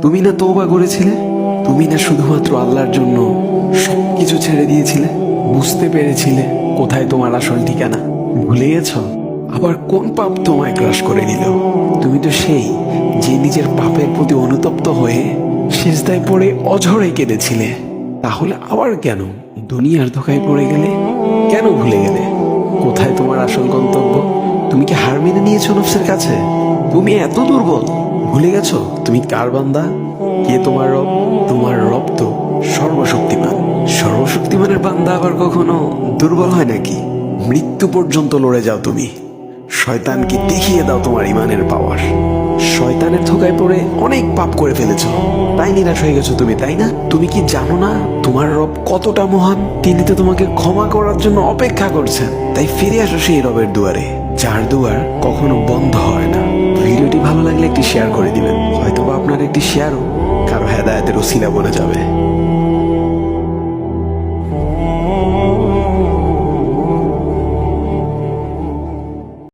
তুমি না তওবা করেছিলে? তুমি না শুধুমাত্র আল্লাহর জন্য সবকিছু ছেড়ে দিয়েছিলে? বুঝতে পেরেছিলে কোথায় তোমার আসল ঠিকানা? ভুলে গেছ? আবার কোন পাপ তোমায় গ্রাস করে নিল? তুমি তো সেই যে নিজের পাপের প্রতি অনুতপ্ত হয়ে সিজদায় পড়ে অঝরে কেঁদেছিলে। তাহলে আবার কেন দুনিয়ার ধোঁকায় পড়ে গেলে? কেন ভুলে গেলে কোথায় তোমার আসল গন্তব্য? তুমি কি হার মেনে নিয়েছো নফসের কাছে? তুমি এত দুর্বল? ভুলে গেছো তুমি কার বান্দা? কে তোমার রব? তোমার রব তো সর্বশক্তিমান। সর্বশক্তিমানের বান্দা আবার কখনো দুর্বল হয় নাকি? মৃত্যু পর্যন্ত লড়ে যাও তুমি। শয়তানকে দেখিয়ে দাও তোমার ইমানের পাওয়ার। শয়তানের ধোকায় পড়ে অনেক পাপ করে ফেলেছো, তাই নিরাশ হয়ে গেছো তুমি, তাই না? তুমি কি জানো না তোমার রব কতটা মহান? তিনি তো তোমাকে ক্ষমা করার জন্য অপেক্ষা করছেন। তাই ফিরে আসো সেই রবের দুয়ারে, যার দুয়ার কখনো বন্ধ হয় না। ভিডিওটি ভালো লাগলে একটি শেয়ার করে দিবেন, হয়তোবা আপনার একটি শেয়ারও কারো হেদায়েতের ওসিলা বনে যাবে।